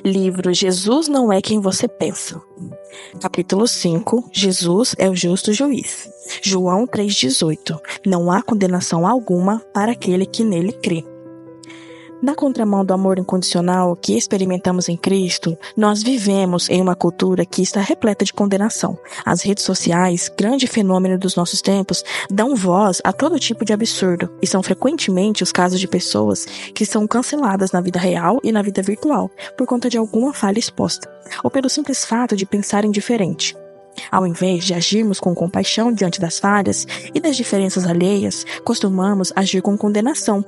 Livro Jesus não é quem você pensa. Capítulo 5. Jesus é o justo juiz. João 3,18. Não há condenação alguma para aquele que nele crê. Na contramão do amor incondicional que experimentamos em Cristo, nós vivemos em uma cultura que está repleta de condenação. As redes sociais, grande fenômeno dos nossos tempos, dão voz a todo tipo de absurdo, e são frequentemente os casos de pessoas que são canceladas na vida real e na vida virtual, por conta de alguma falha exposta, ou pelo simples fato de pensarem diferente. Ao invés de agirmos com compaixão diante das falhas e das diferenças alheias, costumamos agir com condenação.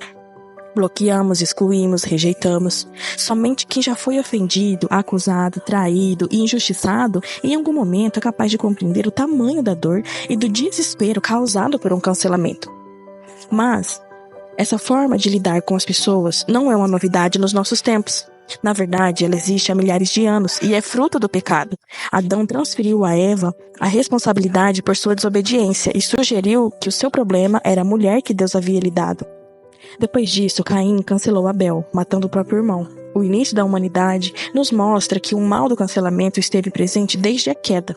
Bloqueamos, excluímos, rejeitamos. Somente quem já foi ofendido, acusado, traído e injustiçado, em algum momento é capaz de compreender o tamanho da dor e do desespero causado por um cancelamento. Mas essa forma de lidar com as pessoas não é uma novidade nos nossos tempos. Na verdade, ela existe há milhares de anos e é fruto do pecado. Adão transferiu a Eva a responsabilidade por sua desobediência e sugeriu que o seu problema era a mulher que Deus havia lhe dado. Depois disso, Caim cancelou Abel, matando o próprio irmão. O início da humanidade nos mostra que o mal do cancelamento esteve presente desde a queda.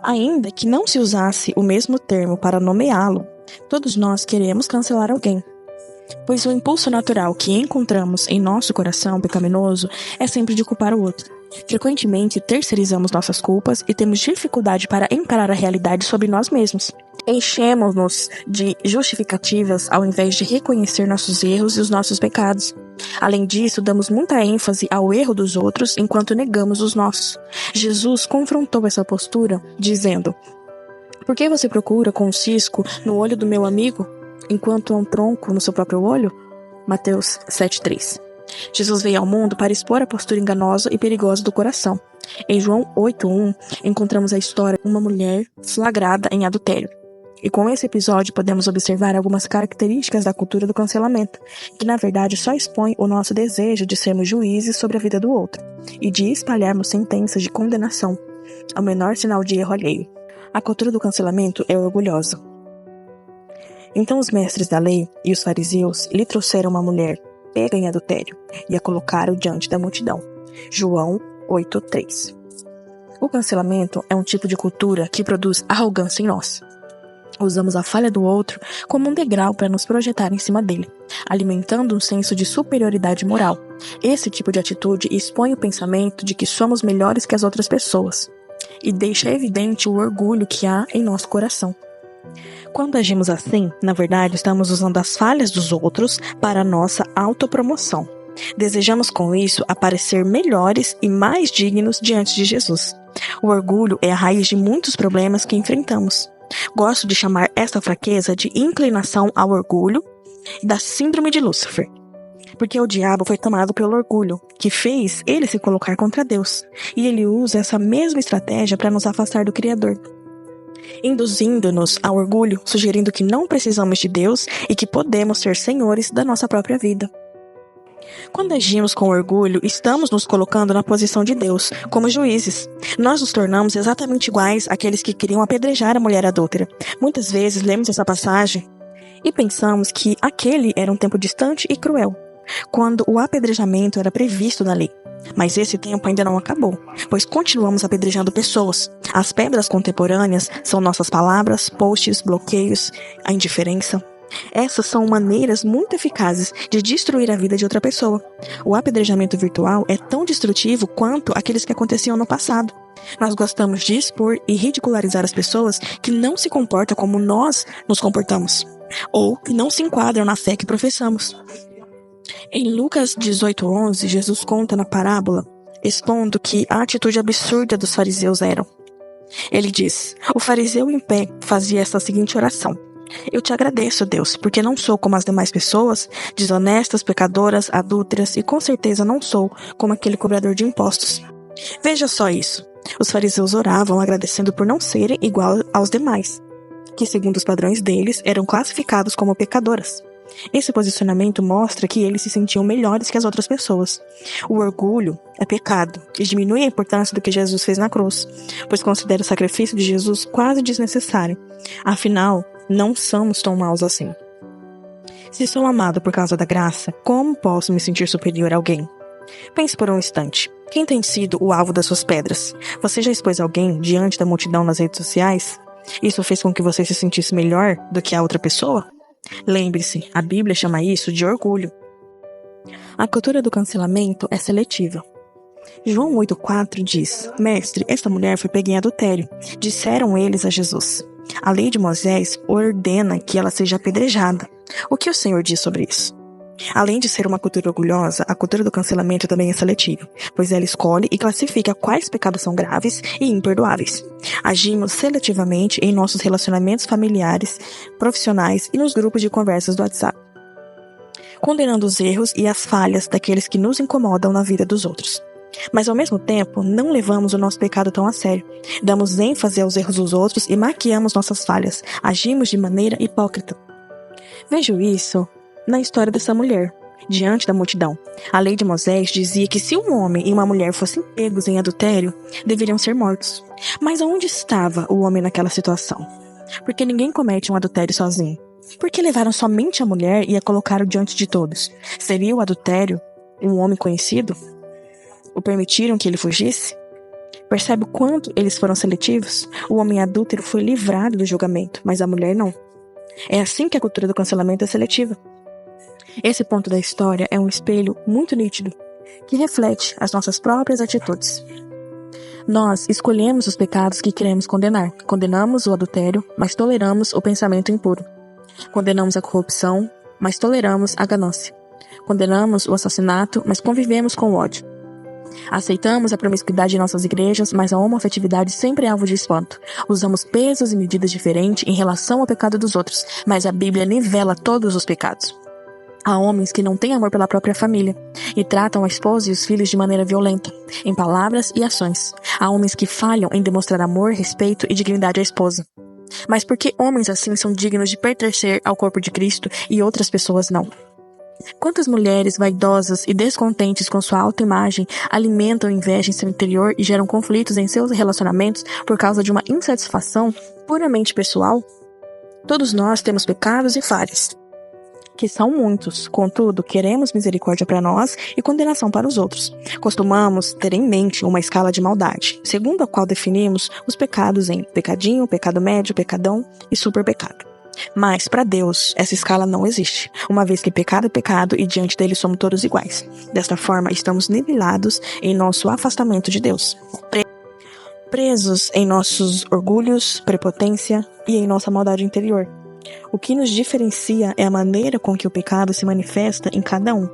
Ainda que não se usasse o mesmo termo para nomeá-lo, todos nós queremos cancelar alguém. Pois o impulso natural que encontramos em nosso coração pecaminoso é sempre de culpar o outro. Frequentemente, terceirizamos nossas culpas e temos dificuldade para encarar a realidade sobre nós mesmos. Enchemos-nos de justificativas ao invés de reconhecer nossos erros e os nossos pecados. Além disso, damos muita ênfase ao erro dos outros enquanto negamos os nossos. Jesus confrontou essa postura, dizendo: "Por que você procura com um cisco no olho do meu amigo, enquanto há um tronco no seu próprio olho?" Mateus 7,3. Jesus veio ao mundo para expor a postura enganosa e perigosa do coração. Em João 8,1, encontramos a história de uma mulher flagrada em adultério. E com esse episódio podemos observar algumas características da cultura do cancelamento, que na verdade só expõe o nosso desejo de sermos juízes sobre a vida do outro, e de espalharmos sentenças de condenação, ao menor sinal de erro alheio. A cultura do cancelamento é orgulhosa. Então os mestres da lei e os fariseus lhe trouxeram uma mulher pega em adultério e a colocaram diante da multidão. João 8,3. O cancelamento é um tipo de cultura que produz arrogância em nós. Usamos a falha do outro como um degrau para nos projetar em cima dele, alimentando um senso de superioridade moral. Esse tipo de atitude expõe o pensamento de que somos melhores que as outras pessoas e deixa evidente o orgulho que há em nosso coração. Quando agimos assim, na verdade, estamos usando as falhas dos outros para a nossa autopromoção. Desejamos com isso aparecer melhores e mais dignos diante de Jesus. O orgulho é a raiz de muitos problemas que enfrentamos. Gosto de chamar esta fraqueza de inclinação ao orgulho e da síndrome de Lúcifer. Porque o diabo foi tomado pelo orgulho, que fez ele se colocar contra Deus. E ele usa essa mesma estratégia para nos afastar do Criador, induzindo-nos ao orgulho, sugerindo que não precisamos de Deus e que podemos ser senhores da nossa própria vida. Quando agimos com orgulho, estamos nos colocando na posição de Deus, como juízes. Nós nos tornamos exatamente iguais àqueles que queriam apedrejar a mulher adúltera. Muitas vezes lemos essa passagem e pensamos que aquele era um tempo distante e cruel, quando o apedrejamento era previsto na lei. Mas esse tempo ainda não acabou, pois continuamos apedrejando pessoas. As pedras contemporâneas são nossas palavras, posts, bloqueios, a indiferença. Essas são maneiras muito eficazes de destruir a vida de outra pessoa. O apedrejamento virtual é tão destrutivo quanto aqueles que aconteciam no passado. Nós gostamos de expor e ridicularizar as pessoas que não se comportam como nós nos comportamos, ou que não se enquadram na fé que professamos. Em Lucas 18,11, Jesus conta na parábola, expondo que a atitude absurda dos fariseus eram. Ele diz: "O fariseu em pé fazia essa seguinte oração: Eu te agradeço, Deus, porque não sou como as demais pessoas, desonestas, pecadoras, adúlteras, e com certeza não sou como aquele cobrador de impostos." Veja só isso. Os fariseus oravam agradecendo por não serem igual aos demais, que segundo os padrões deles eram classificados como pecadoras. Esse posicionamento mostra que eles se sentiam melhores que as outras pessoas. O orgulho é pecado e diminui a importância do que Jesus fez na cruz, pois considera o sacrifício de Jesus quase desnecessário. Afinal, não somos tão maus assim. Se sou amado por causa da graça, como posso me sentir superior a alguém? Pense por um instante. Quem tem sido o alvo das suas pedras? Você já expôs alguém diante da multidão nas redes sociais? Isso fez com que você se sentisse melhor do que a outra pessoa? Lembre-se, a Bíblia chama isso de orgulho. A cultura do cancelamento é seletiva. João 8,4 diz: Mestre, esta mulher foi pega em adultério. Disseram eles a Jesus. A lei de Moisés ordena que ela seja apedrejada. O que o Senhor diz sobre isso? Além de ser uma cultura orgulhosa, a cultura do cancelamento também é seletiva, pois ela escolhe e classifica quais pecados são graves e imperdoáveis. Agimos seletivamente em nossos relacionamentos familiares, profissionais e nos grupos de conversas do WhatsApp, condenando os erros e as falhas daqueles que nos incomodam na vida dos outros. Mas ao mesmo tempo, não levamos o nosso pecado tão a sério. Damos ênfase aos erros dos outros e maquiamos nossas falhas. Agimos de maneira hipócrita. Vejo isso na história dessa mulher, diante da multidão. A lei de Moisés dizia que se um homem e uma mulher fossem pegos em adultério, deveriam ser mortos. Mas aonde estava o homem naquela situação? Porque ninguém comete um adultério sozinho. Por que levaram somente a mulher e a colocaram diante de todos? Seria o adultério um homem conhecido? O permitiram que ele fugisse? Percebe o quanto eles foram seletivos? O homem adúltero foi livrado do julgamento, mas a mulher não. É assim que a cultura do cancelamento é seletiva. Esse ponto da história é um espelho muito nítido, que reflete as nossas próprias atitudes. Nós escolhemos os pecados que queremos condenar. Condenamos o adultério, mas toleramos o pensamento impuro. Condenamos a corrupção, mas toleramos a ganância. Condenamos o assassinato, mas convivemos com o ódio. Aceitamos a promiscuidade em nossas igrejas, mas a homoafetividade sempre é alvo de espanto. Usamos pesos e medidas diferentes em relação ao pecado dos outros, mas a Bíblia nivela todos os pecados. Há homens que não têm amor pela própria família e tratam a esposa e os filhos de maneira violenta, em palavras e ações. Há homens que falham em demonstrar amor, respeito e dignidade à esposa. Mas por que homens assim são dignos de pertencer ao corpo de Cristo e outras pessoas não? Quantas mulheres vaidosas e descontentes com sua autoimagem alimentam inveja em seu interior e geram conflitos em seus relacionamentos por causa de uma insatisfação puramente pessoal? Todos nós temos pecados e falhas, que são muitos. Contudo, queremos misericórdia para nós e condenação para os outros. Costumamos ter em mente uma escala de maldade, segundo a qual definimos os pecados em pecadinho, pecado médio, pecadão e superpecado. Mas, para Deus, essa escala não existe, uma vez que pecado é pecado e diante dele somos todos iguais. Desta forma, estamos nivelados em nosso afastamento de Deus, presos em nossos orgulhos, prepotência e em nossa maldade interior. O que nos diferencia é a maneira com que o pecado se manifesta em cada um,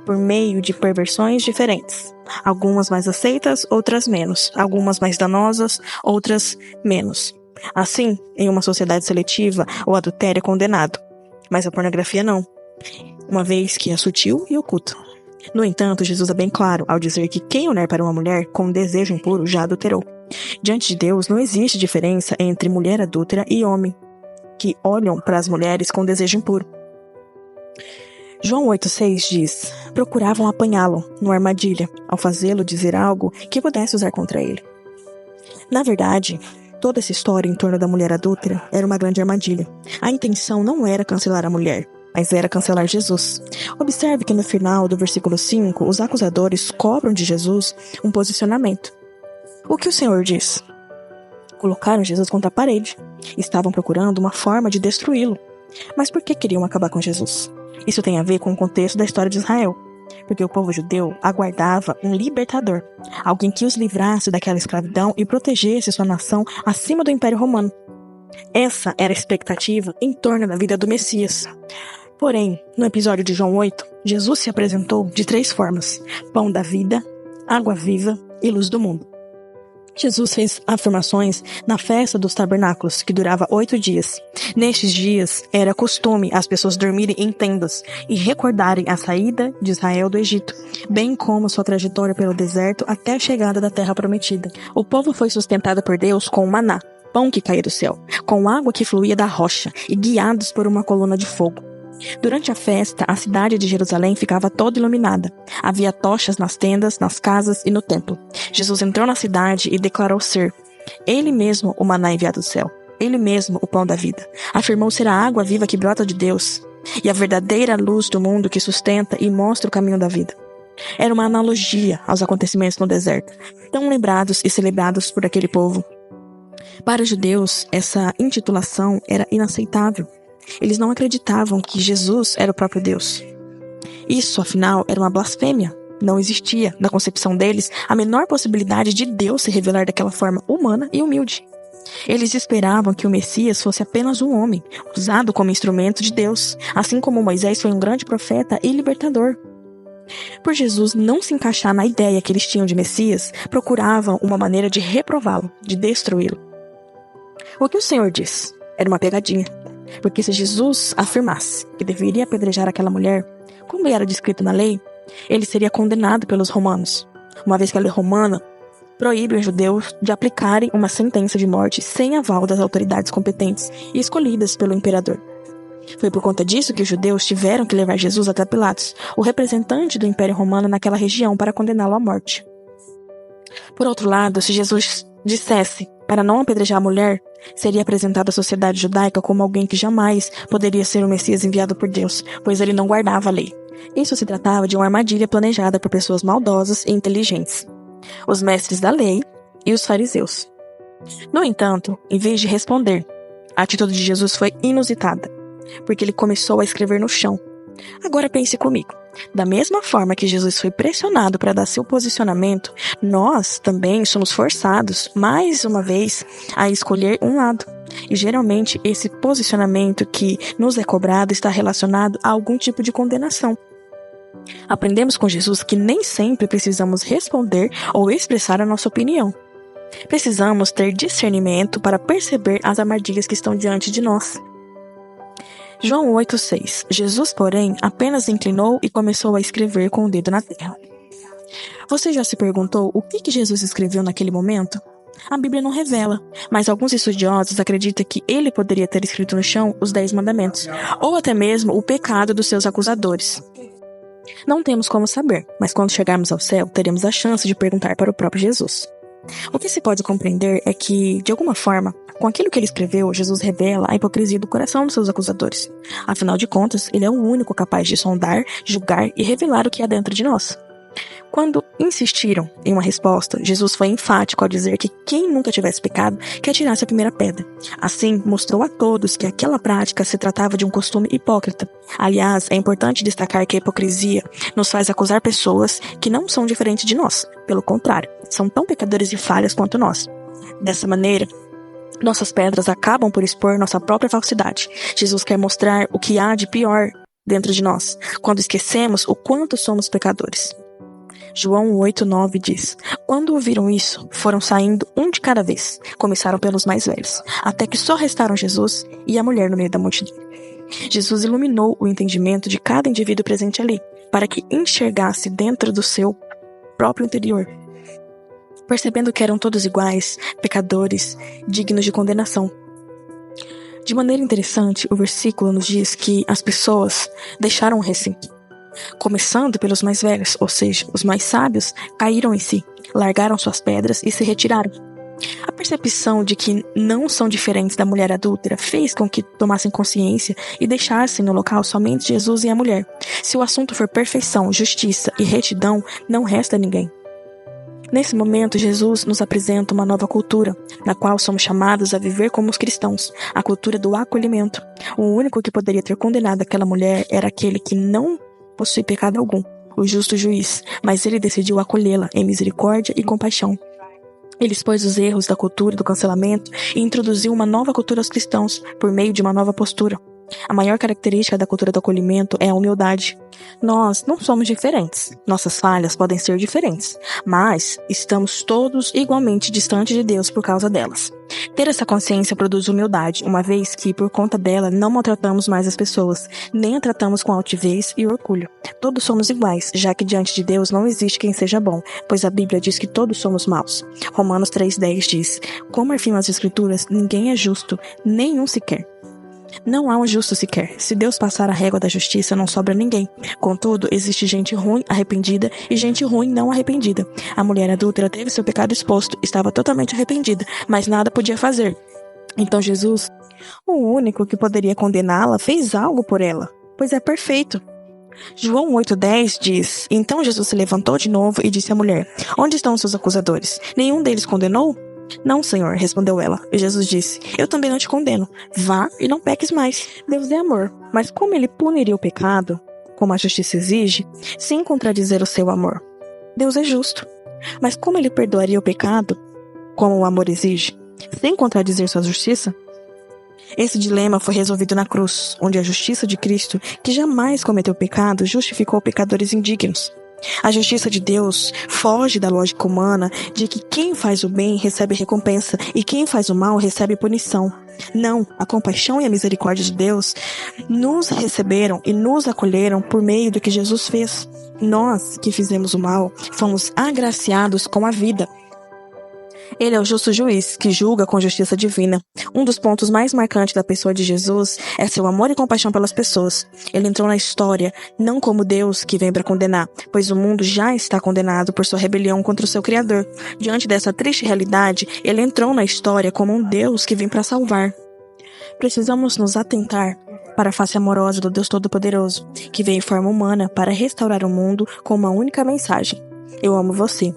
por meio de perversões diferentes. Algumas mais aceitas, outras menos. Algumas mais danosas, outras menos. Assim, em uma sociedade seletiva, o adultério é condenado, mas a pornografia não, uma vez que é sutil e oculta. No entanto, Jesus é bem claro ao dizer que quem olhar para uma mulher com desejo impuro já adulterou. Diante de Deus, não existe diferença entre mulher adúltera e homem que olham para as mulheres com desejo impuro. João 8,6 diz: procuravam apanhá-lo numa armadilha, ao fazê-lo dizer algo que pudesse usar contra ele. Na verdade, toda essa história em torno da mulher adúltera era uma grande armadilha. A intenção não era cancelar a mulher, mas era cancelar Jesus. Observe que no final do versículo 5, os acusadores cobram de Jesus um posicionamento. O que o Senhor diz? Colocaram Jesus contra a parede. Estavam procurando uma forma de destruí-lo. Mas por que queriam acabar com Jesus? Isso tem a ver com o contexto da história de Israel. Porque o povo judeu aguardava um libertador, alguém que os livrasse daquela escravidão e protegesse sua nação acima do Império Romano. Essa era a expectativa em torno da vida do Messias. Porém, no episódio de João 8, Jesus se apresentou de 3 formas: pão da vida, água viva e luz do mundo. Jesus fez afirmações na festa dos tabernáculos, que durava 8 dias. Nestes dias, era costume as pessoas dormirem em tendas e recordarem a saída de Israel do Egito, bem como sua trajetória pelo deserto até a chegada da terra prometida. O povo foi sustentado por Deus com o maná, pão que caía do céu, com água que fluía da rocha e guiados por uma coluna de fogo. Durante a festa, a cidade de Jerusalém ficava toda iluminada. Havia tochas nas tendas, nas casas e no templo. Jesus entrou na cidade e declarou ser Ele mesmo o maná enviado do céu. Ele mesmo o pão da vida. Afirmou ser a água viva que brota de Deus e a verdadeira luz do mundo que sustenta e mostra o caminho da vida. Era uma analogia aos acontecimentos no deserto, tão lembrados e celebrados por aquele povo. Para os judeus, essa intitulação era inaceitável. Eles não acreditavam que Jesus era o próprio Deus. Isso, afinal, era uma blasfêmia. Não existia, na concepção deles, a menor possibilidade de Deus se revelar daquela forma humana e humilde. Eles esperavam que o Messias fosse apenas um homem, usado como instrumento de Deus, assim como Moisés foi um grande profeta e libertador. Por Jesus não se encaixar na ideia que eles tinham de Messias, procuravam uma maneira de reprová-lo, de destruí-lo. O que o Senhor diz era uma pegadinha, porque se Jesus afirmasse que deveria apedrejar aquela mulher, como era descrito na lei, ele seria condenado pelos romanos, uma vez que a lei romana proíbe os judeus de aplicarem uma sentença de morte sem aval das autoridades competentes e escolhidas pelo imperador. Foi por conta disso que os judeus tiveram que levar Jesus até Pilatos, o representante do Império Romano naquela região, para condená-lo à morte. Por outro lado, se Jesus dissesse para não apedrejar a mulher, seria apresentado à sociedade judaica como alguém que jamais poderia ser o Messias enviado por Deus, pois ele não guardava a lei. Isso se tratava de uma armadilha planejada por pessoas maldosas e inteligentes, os mestres da lei e os fariseus. No entanto, em vez de responder, a atitude de Jesus foi inusitada, porque ele começou a escrever no chão. Agora pense comigo. Da mesma forma que Jesus foi pressionado para dar seu posicionamento, nós também somos forçados, mais uma vez, a escolher um lado. E geralmente esse posicionamento que nos é cobrado está relacionado a algum tipo de condenação. Aprendemos com Jesus que nem sempre precisamos responder ou expressar a nossa opinião. Precisamos ter discernimento para perceber as armadilhas que estão diante de nós. João 8,6. Jesus, porém, apenas inclinou e começou a escrever com o dedo na terra. Você já se perguntou o que Jesus escreveu naquele momento? A Bíblia não revela, mas alguns estudiosos acreditam que ele poderia ter escrito no chão os 10 mandamentos, ou até mesmo o pecado dos seus acusadores. Não temos como saber, mas quando chegarmos ao céu, teremos a chance de perguntar para o próprio Jesus. O que se pode compreender é que, de alguma forma, com aquilo que ele escreveu, Jesus revela a hipocrisia do coração dos seus acusadores. Afinal de contas, ele é o único capaz de sondar, julgar e revelar o que há dentro de nós. Quando insistiram em uma resposta, Jesus foi enfático ao dizer que quem nunca tivesse pecado, que atirasse a primeira pedra. Assim, mostrou a todos que aquela prática se tratava de um costume hipócrita. Aliás, é importante destacar que a hipocrisia nos faz acusar pessoas que não são diferentes de nós. Pelo contrário, são tão pecadores e falhas quanto nós. Dessa maneira, nossas pedras acabam por expor nossa própria falsidade. Jesus quer mostrar o que há de pior dentro de nós, quando esquecemos o quanto somos pecadores. João 8,9 diz: Quando ouviram isso, foram saindo um de cada vez. Começaram pelos mais velhos, até que só restaram Jesus e a mulher no meio da multidão. Jesus iluminou o entendimento de cada indivíduo presente ali, para que enxergasse dentro do seu próprio interior, percebendo que eram todos iguais, pecadores, dignos de condenação. De maneira interessante, o versículo nos diz que as pessoas deixaram o recinto. Começando pelos mais velhos, ou seja, os mais sábios, caíram em si, largaram suas pedras e se retiraram. A percepção de que não são diferentes da mulher adúltera fez com que tomassem consciência e deixassem no local somente Jesus e a mulher. Se o assunto for perfeição, justiça e retidão, não resta ninguém. Nesse momento, Jesus nos apresenta uma nova cultura, na qual somos chamados a viver como os cristãos, a cultura do acolhimento. O único que poderia ter condenado aquela mulher era aquele que não possui pecado algum, o justo juiz, mas ele decidiu acolhê-la em misericórdia e compaixão. Ele expôs os erros da cultura do cancelamento e introduziu uma nova cultura aos cristãos por meio de uma nova postura. A maior característica da cultura do acolhimento é a humildade. Nós não somos diferentes. Nossas falhas podem ser diferentes, mas estamos todos igualmente distantes de Deus por causa delas. Ter essa consciência produz humildade, uma vez que, por conta dela, não maltratamos mais as pessoas, nem a tratamos com altivez e orgulho. Todos somos iguais, já que diante de Deus não existe quem seja bom, pois a Bíblia diz que todos somos maus. Romanos 3,10 diz: Como afirmam as Escrituras, ninguém é justo, nenhum sequer. Não há um justo sequer. Se Deus passar a régua da justiça, não sobra ninguém. Contudo, existe gente ruim arrependida e gente ruim não arrependida. A mulher adúltera teve seu pecado exposto, estava totalmente arrependida, mas nada podia fazer. Então Jesus, o único que poderia condená-la, fez algo por ela, pois é perfeito. João 8,10 diz: Então Jesus se levantou de novo e disse à mulher: Onde estão os seus acusadores? Nenhum deles condenou? Não, Senhor, respondeu ela. E Jesus disse: Eu também não te condeno. Vá e não peques mais. Deus é amor. Mas como ele puniria o pecado, como a justiça exige, sem contradizer o seu amor? Deus é justo. Mas como ele perdoaria o pecado, como o amor exige, sem contradizer sua justiça? Esse dilema foi resolvido na cruz, onde a justiça de Cristo, que jamais cometeu pecado, justificou pecadores indignos. A justiça de Deus foge da lógica humana de que quem faz o bem recebe recompensa e quem faz o mal recebe punição. Não, a compaixão e a misericórdia de Deus nos receberam e nos acolheram por meio do que Jesus fez. Nós, que fizemos o mal, fomos agraciados com a vida. Ele é o justo juiz, que julga com justiça divina. Um dos pontos mais marcantes da pessoa de Jesus é seu amor e compaixão pelas pessoas. Ele entrou na história, não como Deus que vem para condenar, pois o mundo já está condenado por sua rebelião contra o seu Criador. Diante dessa triste realidade, ele entrou na história como um Deus que vem para salvar. Precisamos nos atentar para a face amorosa do Deus Todo-Poderoso, que veio em forma humana para restaurar o mundo com uma única mensagem: Eu amo você.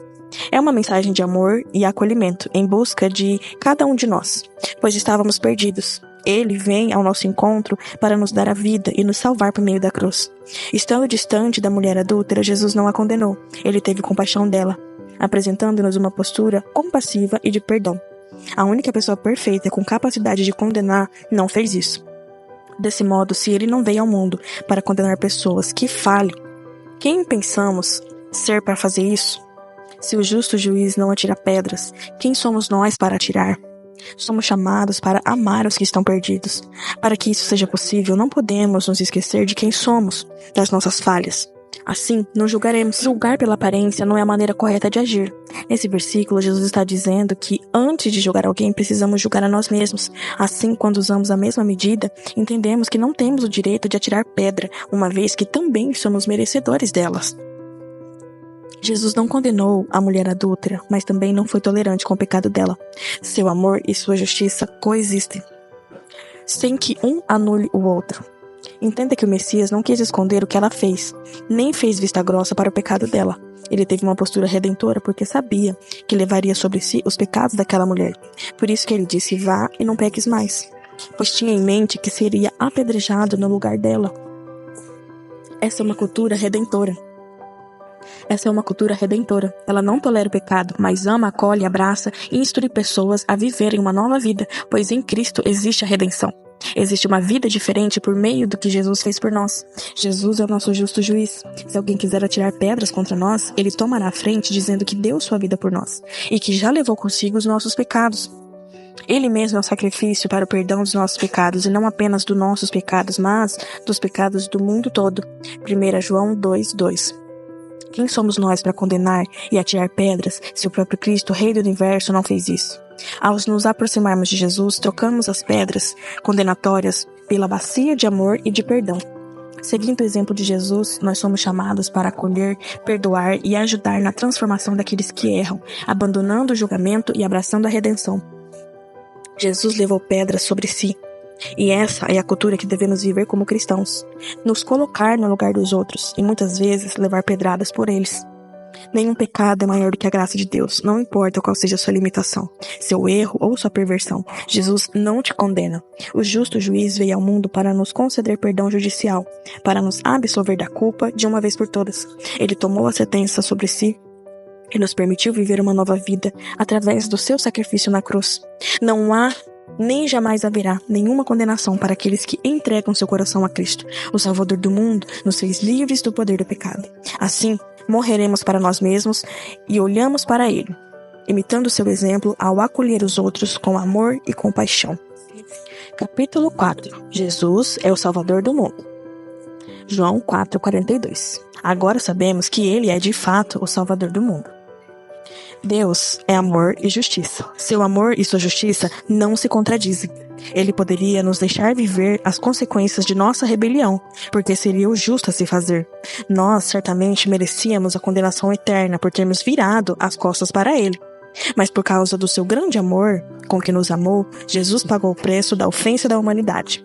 É uma mensagem de amor e acolhimento em busca de cada um de nós, pois estávamos perdidos. Ele vem ao nosso encontro para nos dar a vida e nos salvar por meio da cruz. Estando distante da mulher adúltera, Jesus não a condenou. Ele teve compaixão dela, apresentando-nos uma postura compassiva e de perdão. A única pessoa perfeita com capacidade de condenar não fez isso. Desse modo, se ele não veio ao mundo para condenar pessoas que falhem, quem pensamos ser para fazer isso? Se o justo juiz não atira pedras, quem somos nós para atirar? Somos chamados para amar os que estão perdidos. Para que isso seja possível, não podemos nos esquecer de quem somos, das nossas falhas. Assim, não julgaremos. Julgar pela aparência não é a maneira correta de agir. Nesse versículo, Jesus está dizendo que antes de julgar alguém, precisamos julgar a nós mesmos. Assim, quando usamos a mesma medida, entendemos que não temos o direito de atirar pedra, uma vez que também somos merecedores delas. Jesus não condenou a mulher adúltera, mas também não foi tolerante com o pecado dela. Seu amor e sua justiça coexistem, sem que um anule o outro. Entenda que o Messias não quis esconder o que ela fez, nem fez vista grossa para o pecado dela. Ele teve uma postura redentora porque sabia que levaria sobre si os pecados daquela mulher. Por isso que ele disse: vá e não peques mais, pois tinha em mente que seria apedrejado no lugar dela. Essa é uma cultura redentora. Ela não tolera o pecado, mas ama, acolhe, abraça e instrui pessoas a viverem uma nova vida, pois em Cristo existe a redenção. Existe uma vida diferente por meio do que Jesus fez por nós. Jesus é o nosso justo juiz. Se alguém quiser atirar pedras contra nós, ele tomará a frente dizendo que deu sua vida por nós e que já levou consigo os nossos pecados. Ele mesmo é o sacrifício para o perdão dos nossos pecados, e não apenas dos nossos pecados, mas dos pecados do mundo todo. 1 João 2:2. Quem somos nós para condenar e atirar pedras se o próprio Cristo, Rei do Universo, não fez isso? Ao nos aproximarmos de Jesus, trocamos as pedras condenatórias pela bacia de amor e de perdão. Seguindo o exemplo de Jesus, nós somos chamados para acolher, perdoar e ajudar na transformação daqueles que erram, abandonando o julgamento e abraçando a redenção. Jesus levou pedras sobre si. E essa é a cultura que devemos viver como cristãos. Nos colocar no lugar dos outros e muitas vezes levar pedradas por eles. Nenhum pecado é maior do que a graça de Deus, não importa qual seja a sua limitação, seu erro ou sua perversão. Jesus não te condena. O justo juiz veio ao mundo para nos conceder perdão judicial, para nos absolver da culpa de uma vez por todas. Ele tomou a sentença sobre si e nos permitiu viver uma nova vida através do seu sacrifício na cruz. Não há nem jamais haverá nenhuma condenação para aqueles que entregam seu coração a Cristo. O Salvador do mundo nos fez livres do poder do pecado. Assim, morreremos para nós mesmos e olhamos para Ele, imitando seu exemplo ao acolher os outros com amor e compaixão. Capítulo 4. Jesus é o Salvador do mundo. João 4:42. Agora sabemos que Ele é de fato o Salvador do mundo. Deus é amor e justiça. Seu amor e sua justiça não se contradizem. Ele poderia nos deixar viver as consequências de nossa rebelião, porque seria o justo a se fazer. Nós certamente merecíamos a condenação eterna por termos virado as costas para Ele. Mas por causa do seu grande amor com que nos amou, Jesus pagou o preço da ofensa da humanidade.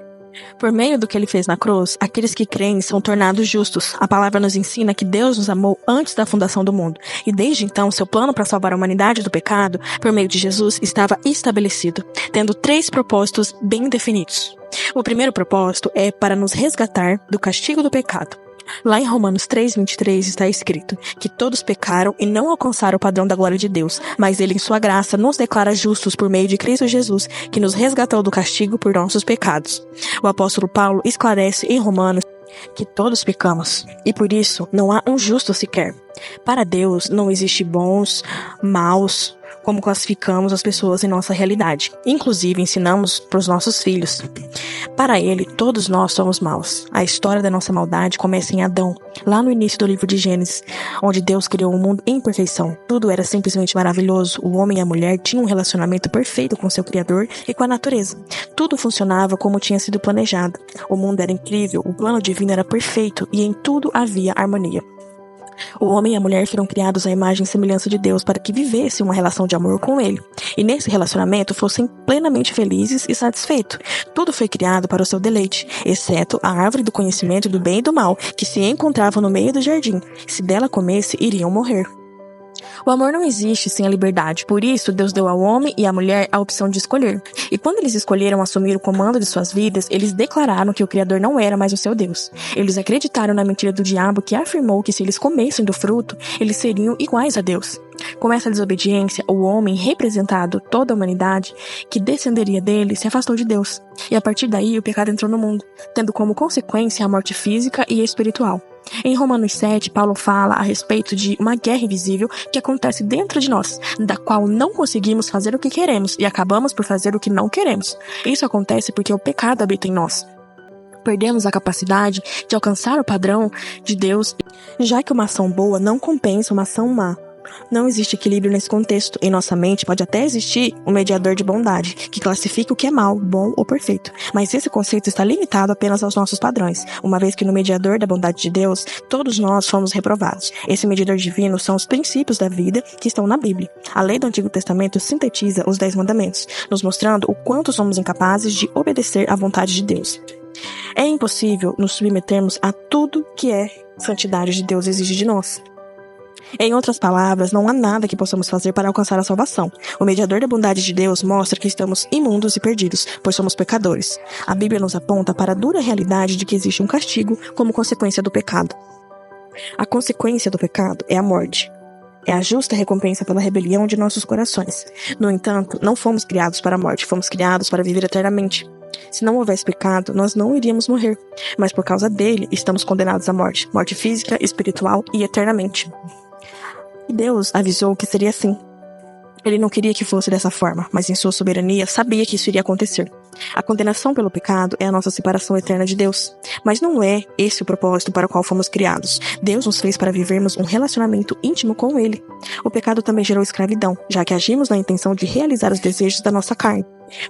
Por meio do que ele fez na cruz, aqueles que creem são tornados justos. A palavra nos ensina que Deus nos amou antes da fundação do mundo. E desde então, seu plano para salvar a humanidade do pecado, por meio de Jesus, estava estabelecido, tendo 3 propósitos bem definidos. O primeiro propósito é para nos resgatar do castigo do pecado. Lá em Romanos 3:23 está escrito que todos pecaram e não alcançaram o padrão da glória de Deus, mas Ele, em sua graça, nos declara justos por meio de Cristo Jesus, que nos resgatou do castigo por nossos pecados. O apóstolo Paulo esclarece em Romanos que todos pecamos, e por isso não há um justo sequer. Para Deus não existe bons, maus, como classificamos as pessoas em nossa realidade. Inclusive, ensinamos para os nossos filhos. Para ele, todos nós somos maus. A história da nossa maldade começa em Adão, lá no início do livro de Gênesis, onde Deus criou o mundo em perfeição. Tudo era simplesmente maravilhoso. O homem e a mulher tinham um relacionamento perfeito com seu Criador e com a natureza. Tudo funcionava como tinha sido planejado. O mundo era incrível, o plano divino era perfeito e em tudo havia harmonia. O homem e a mulher foram criados à imagem e semelhança de Deus para que vivessem uma relação de amor com Ele. E nesse relacionamento fossem plenamente felizes e satisfeitos. Tudo foi criado para o seu deleite, exceto a árvore do conhecimento do bem e do mal, que se encontrava no meio do jardim. Se dela comesse, iriam morrer. O amor não existe sem a liberdade, por isso Deus deu ao homem e à mulher a opção de escolher. E quando eles escolheram assumir o comando de suas vidas, eles declararam que o Criador não era mais o seu Deus. Eles acreditaram na mentira do diabo que afirmou que se eles comessem do fruto, eles seriam iguais a Deus. Com essa desobediência, o homem, representado toda a humanidade, que descenderia dele, se afastou de Deus. E a partir daí, o pecado entrou no mundo, tendo como consequência a morte física e espiritual. Em Romanos 7, Paulo fala a respeito de uma guerra invisível que acontece dentro de nós, da qual não conseguimos fazer o que queremos e acabamos por fazer o que não queremos. Isso acontece porque o pecado habita em nós. Perdemos a capacidade de alcançar o padrão de Deus, já que uma ação boa não compensa uma ação má. Não existe equilíbrio nesse contexto. Em nossa mente pode até existir um mediador de bondade, que classifica o que é mal, bom ou perfeito. Mas esse conceito está limitado apenas aos nossos padrões, uma vez que no mediador da bondade de Deus, todos nós fomos reprovados. Esse mediador divino são os princípios da vida que estão na Bíblia. A lei do Antigo Testamento sintetiza os 10 mandamentos, nos mostrando o quanto somos incapazes de obedecer à vontade de Deus. É impossível nos submetermos a tudo que a santidade de Deus exige de nós. Em outras palavras, não há nada que possamos fazer para alcançar a salvação. O mediador da bondade de Deus mostra que estamos imundos e perdidos, pois somos pecadores. A Bíblia nos aponta para a dura realidade de que existe um castigo como consequência do pecado. A consequência do pecado é a morte. É a justa recompensa pela rebelião de nossos corações. No entanto, não fomos criados para a morte, fomos criados para viver eternamente. Se não houvesse pecado, nós não iríamos morrer, mas por causa dele estamos condenados à morte, morte física, espiritual e eternamente. E Deus avisou que seria assim. Ele não queria que fosse dessa forma, mas em sua soberania sabia que isso iria acontecer. A condenação pelo pecado é a nossa separação eterna de Deus. Mas não é esse o propósito para o qual fomos criados. Deus nos fez para vivermos um relacionamento íntimo com Ele. O pecado também gerou escravidão, já que agimos na intenção de realizar os desejos da nossa carne.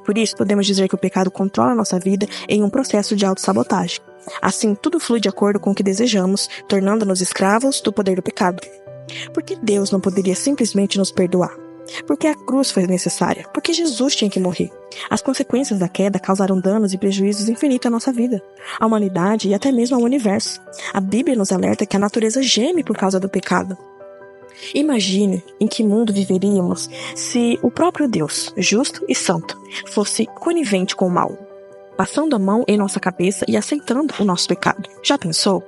Por isso, podemos dizer que o pecado controla a nossa vida em um processo de autossabotagem. Assim, tudo flui de acordo com o que desejamos, tornando-nos escravos do poder do pecado. Por que Deus não poderia simplesmente nos perdoar? Porque a cruz foi necessária. Porque Jesus tinha que morrer. As consequências da queda causaram danos e prejuízos infinitos à nossa vida, à humanidade e até mesmo ao universo. A Bíblia nos alerta que a natureza geme por causa do pecado. Imagine em que mundo viveríamos se o próprio Deus, justo e santo, fosse conivente com o mal, passando a mão em nossa cabeça e aceitando o nosso pecado. Já pensou?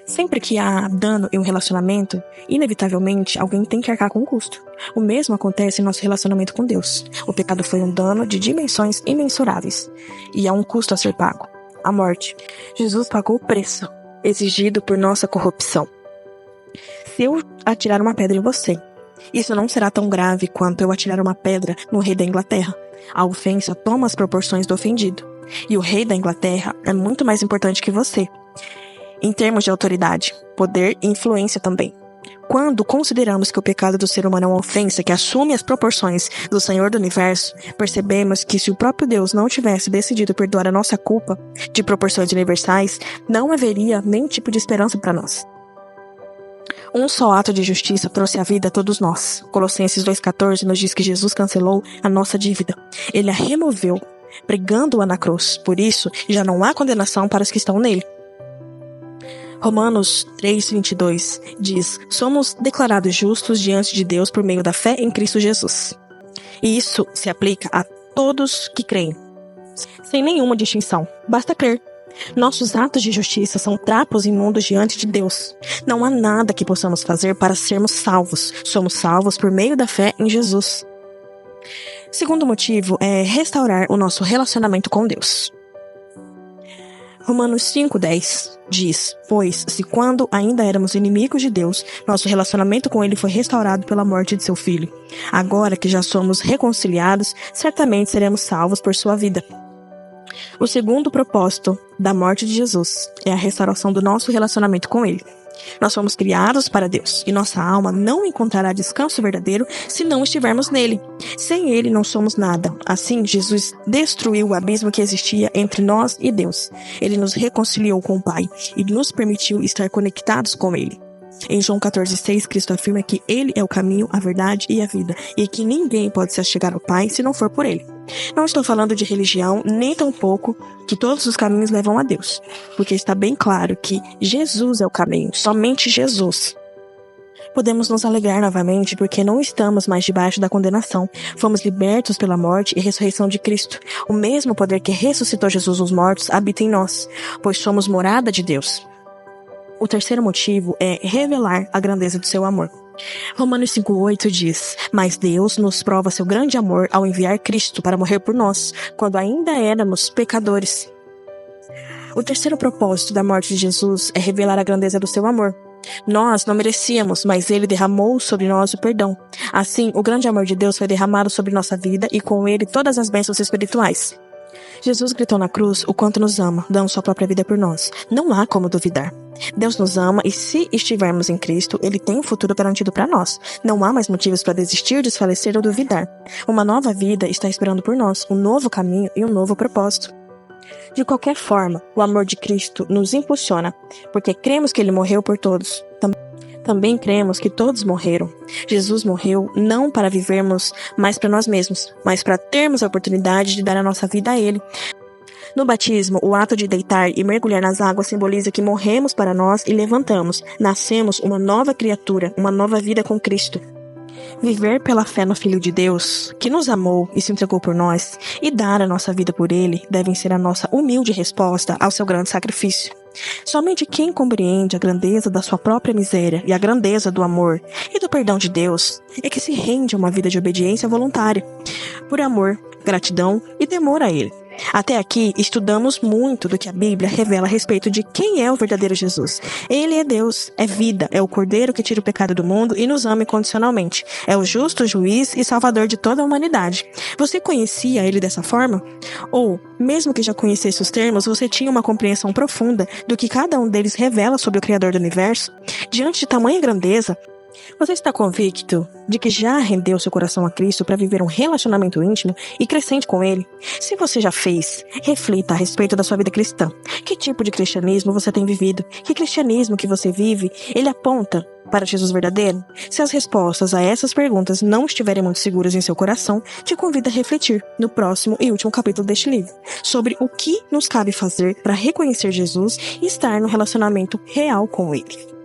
Sempre que há dano em um relacionamento, inevitavelmente alguém tem que arcar com o custo. O mesmo acontece em nosso relacionamento com Deus. O pecado foi um dano de dimensões imensuráveis. E há um custo a ser pago: a morte. Jesus pagou o preço exigido por nossa corrupção. Se eu atirar uma pedra em você, isso não será tão grave quanto eu atirar uma pedra no rei da Inglaterra. A ofensa toma as proporções do ofendido. E o rei da Inglaterra é muito mais importante que você, em termos de autoridade, poder e influência também. Quando consideramos que o pecado do ser humano é uma ofensa que assume as proporções do Senhor do Universo, percebemos que se o próprio Deus não tivesse decidido perdoar a nossa culpa de proporções universais, não haveria nenhum tipo de esperança para nós. Um só ato de justiça trouxe a vida a todos nós. Colossenses 2,14 nos diz que Jesus cancelou a nossa dívida. Ele a removeu pregando-a na cruz. Por isso, já não há condenação para os que estão nele. Romanos 3:22 diz: somos declarados justos diante de Deus por meio da fé em Cristo Jesus. E isso se aplica a todos que creem, sem nenhuma distinção. Basta crer. Nossos atos de justiça são trapos imundos diante de Deus. Não há nada que possamos fazer para sermos salvos. Somos salvos por meio da fé em Jesus. Segundo motivo é restaurar o nosso relacionamento com Deus. Romanos 5:10 diz: pois, se quando ainda éramos inimigos de Deus, nosso relacionamento com Ele foi restaurado pela morte de seu Filho. Agora que já somos reconciliados, certamente seremos salvos por sua vida. O segundo propósito da morte de Jesus é a restauração do nosso relacionamento com Ele. Nós fomos criados para Deus e nossa alma não encontrará descanso verdadeiro se não estivermos nele. Sem Ele não somos nada. Assim, Jesus destruiu o abismo que existia entre nós e Deus. Ele nos reconciliou com o Pai e nos permitiu estar conectados com Ele. Em João 14:6, Cristo afirma que Ele é o caminho, a verdade e a vida, e que ninguém pode se achegar ao Pai se não for por Ele. Não estou falando de religião, nem tampouco que todos os caminhos levam a Deus, porque está bem claro que Jesus é o caminho, somente Jesus. Podemos nos alegrar novamente porque não estamos mais debaixo da condenação. Fomos libertos pela morte e ressurreição de Cristo. O mesmo poder que ressuscitou Jesus dos mortos habita em nós, pois somos morada de Deus. O terceiro motivo é revelar a grandeza do seu amor. Romanos 5:8 diz: mas Deus nos prova seu grande amor ao enviar Cristo para morrer por nós, quando ainda éramos pecadores. O terceiro propósito da morte de Jesus é revelar a grandeza do seu amor. Nós não merecíamos, mas Ele derramou sobre nós o perdão. Assim, o grande amor de Deus foi derramado sobre nossa vida e com Ele todas as bênçãos espirituais. Jesus gritou na cruz o quanto nos ama, dando sua própria vida por nós. Não há como duvidar. Deus nos ama e se estivermos em Cristo, Ele tem um futuro garantido para nós. Não há mais motivos para desistir, desfalecer ou duvidar. Uma nova vida está esperando por nós, um novo caminho e um novo propósito. De qualquer forma, o amor de Cristo nos impulsiona, porque cremos que Ele morreu por todos. Também cremos que todos morreram. Jesus morreu não para vivermos mais para nós mesmos, mas para termos a oportunidade de dar a nossa vida a Ele. No batismo, o ato de deitar e mergulhar nas águas simboliza que morremos para nós e levantamos. Nascemos uma nova criatura, uma nova vida com Cristo. Viver pela fé no Filho de Deus, que nos amou e se entregou por nós, e dar a nossa vida por Ele, devem ser a nossa humilde resposta ao seu grande sacrifício. Somente quem compreende a grandeza da sua própria miséria e a grandeza do amor e do perdão de Deus é que se rende a uma vida de obediência voluntária, por amor, gratidão e temor a Ele. Até aqui, estudamos muito do que a Bíblia revela a respeito de quem é o verdadeiro Jesus. Ele é Deus, é vida, é o Cordeiro que tira o pecado do mundo e nos ama incondicionalmente. É o justo juiz e salvador de toda a humanidade. Você conhecia Ele dessa forma? Ou, mesmo que já conhecesse os termos, você tinha uma compreensão profunda do que cada um deles revela sobre o Criador do Universo? Diante de tamanha grandeza, você está convicto de que já rendeu seu coração a Cristo para viver um relacionamento íntimo e crescente com Ele? Se você já fez, reflita a respeito da sua vida cristã. Que tipo de cristianismo você tem vivido? Que cristianismo que você vive, ele aponta para Jesus verdadeiro? Se as respostas a essas perguntas não estiverem muito seguras em seu coração, te convido a refletir no próximo e último capítulo deste livro, sobre o que nos cabe fazer para reconhecer Jesus e estar no relacionamento real com Ele.